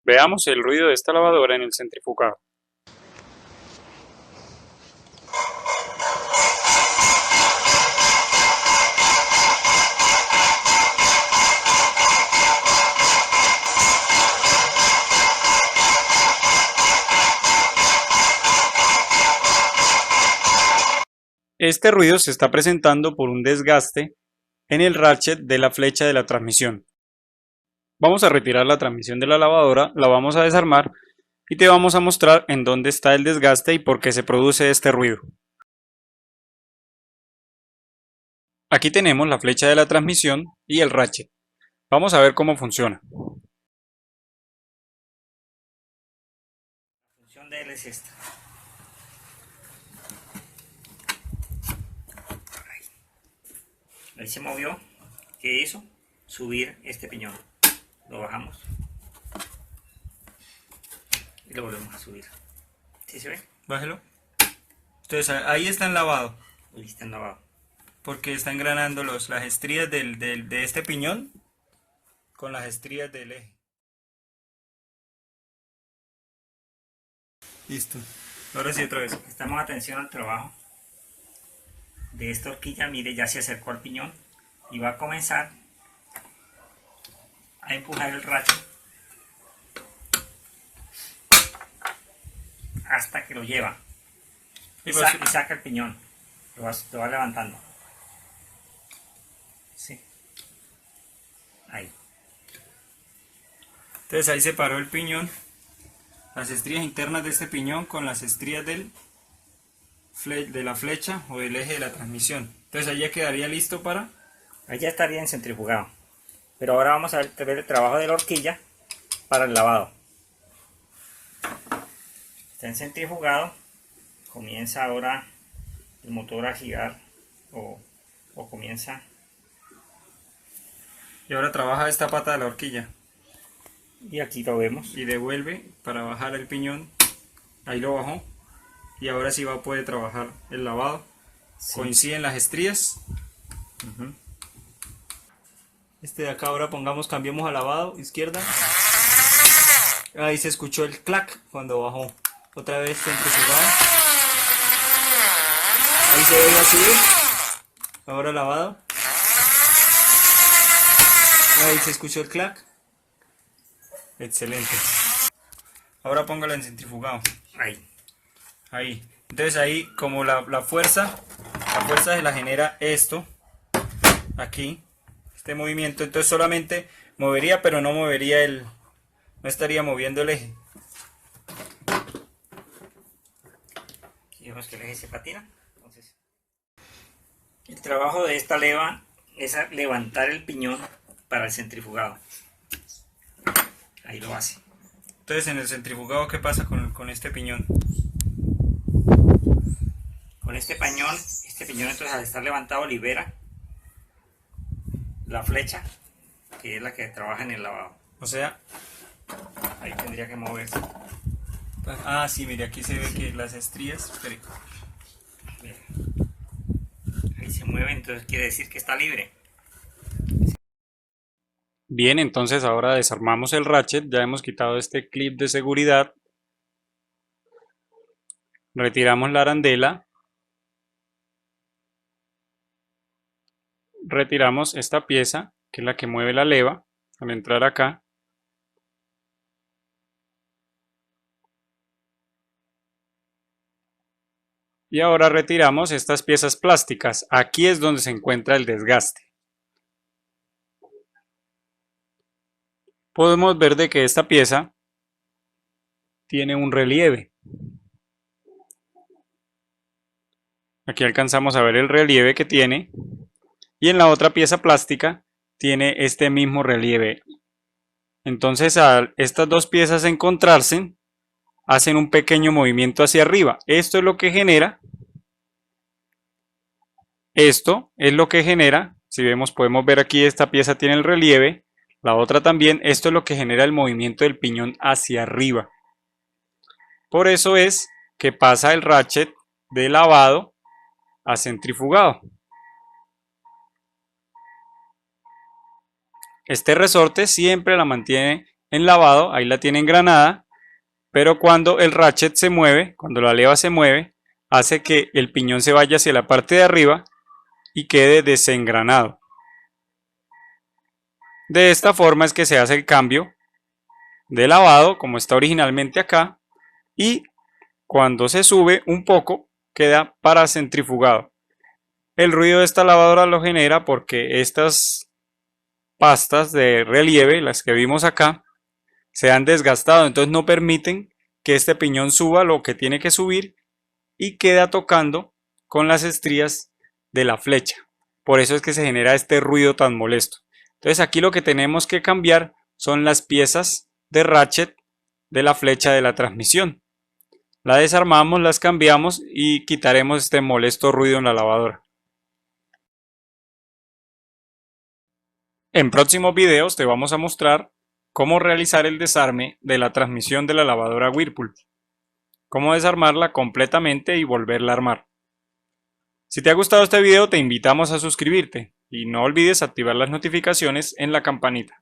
Veamos el ruido de esta lavadora en el centrifugado. Este ruido se está presentando por un desgaste en el ratchet de la flecha de la transmisión. Vamos a retirar la transmisión de la lavadora, la vamos a desarmar y te vamos a mostrar en dónde está el desgaste y por qué se produce este ruido. Aquí tenemos la flecha de la transmisión y el ratchet. Vamos a ver cómo funciona. La función de él es esta. Ahí se movió. ¿Qué hizo? Subir este piñón. Lo bajamos. Y lo volvemos a subir. ¿Sí se ve? Bájelo. Entonces ahí está lavado. Ahí está lavado. Porque está engranando las estrías de este piñón con las estrías del eje. Listo. Ahora sí otra vez. Prestamos atención al trabajo de esta horquilla. Mire, ya se acercó al piñón y va a comenzar a empujar el ratchet hasta que lo lleva y saca el piñón. Lo va levantando. Sí. Ahí. Entonces ahí separó el piñón, las estrías internas de este piñón con las estrías de la flecha o del eje de la transmisión. Entonces ahí ya quedaría listo para... Ahí ya estaría en centrifugado. Pero ahora vamos a ver el trabajo de la horquilla para el lavado. Está en centrifugado. Comienza ahora el motor a girar o comienza. Y ahora trabaja esta pata de la horquilla. Y aquí lo vemos. Y devuelve para bajar el piñón. Ahí lo bajó. Y ahora sí va a poder trabajar el lavado. Sí. Coinciden las estrías. Este de acá ahora cambiemos a lavado, izquierda. Ahí se escuchó el clac cuando bajó. Otra vez centrifugado. Ahí se ve subir. Ahora lavado. Ahí se escuchó el clac. Excelente. Ahora póngalo en centrifugado. Ahí. Entonces ahí como la fuerza se la genera esto. Aquí. Este movimiento. Entonces solamente movería, pero no movería no estaría moviendo el eje. Aquí vemos que el eje se patina. Entonces, el trabajo de esta leva es levantar el piñón para el centrifugado. Ahí lo hace. Entonces en el centrifugado, ¿qué pasa con este piñón? Con este piñón entonces al estar levantado libera la flecha, que es la que trabaja en el lavado. O sea, ahí tendría que moverse. Ah, sí, mire, aquí se ve que las estrías... Ahí se mueve, entonces quiere decir que está libre. Bien, entonces ahora desarmamos el ratchet, ya hemos quitado este clip de seguridad. Retiramos la arandela. Retiramos esta pieza, que es la que mueve la leva, al entrar acá. Y ahora retiramos estas piezas plásticas. Aquí es donde se encuentra el desgaste. Podemos ver de que esta pieza tiene un relieve. Aquí alcanzamos a ver el relieve que tiene. Y en la otra pieza plástica tiene este mismo relieve. Entonces al estas dos piezas encontrarse, hacen un pequeño movimiento hacia arriba. Esto es lo que genera, si vemos, podemos ver aquí esta pieza tiene el relieve, la otra también, esto es lo que genera el movimiento del piñón hacia arriba. Por eso es que pasa el ratchet de lavado a centrifugado. Este resorte siempre la mantiene en lavado, ahí la tiene engranada, pero cuando el ratchet se mueve, cuando la leva se mueve, hace que el piñón se vaya hacia la parte de arriba y quede desengranado. De esta forma es que se hace el cambio de lavado, como está originalmente acá, y cuando se sube un poco, queda paracentrifugado. El ruido de esta lavadora lo genera porque estas pastas de relieve, las que vimos acá, se han desgastado, entonces no permiten que este piñón suba lo que tiene que subir y queda tocando con las estrías de la flecha. Por eso es que se genera este ruido tan molesto. Entonces aquí lo que tenemos que cambiar son las piezas de ratchet de la flecha de la transmisión. La desarmamos, las cambiamos y quitaremos este molesto ruido en la lavadora. En próximos videos te vamos a mostrar cómo realizar el desarme de la transmisión de la lavadora Whirlpool, cómo desarmarla completamente y volverla a armar. Si te ha gustado este video te invitamos a suscribirte y no olvides activar las notificaciones en la campanita.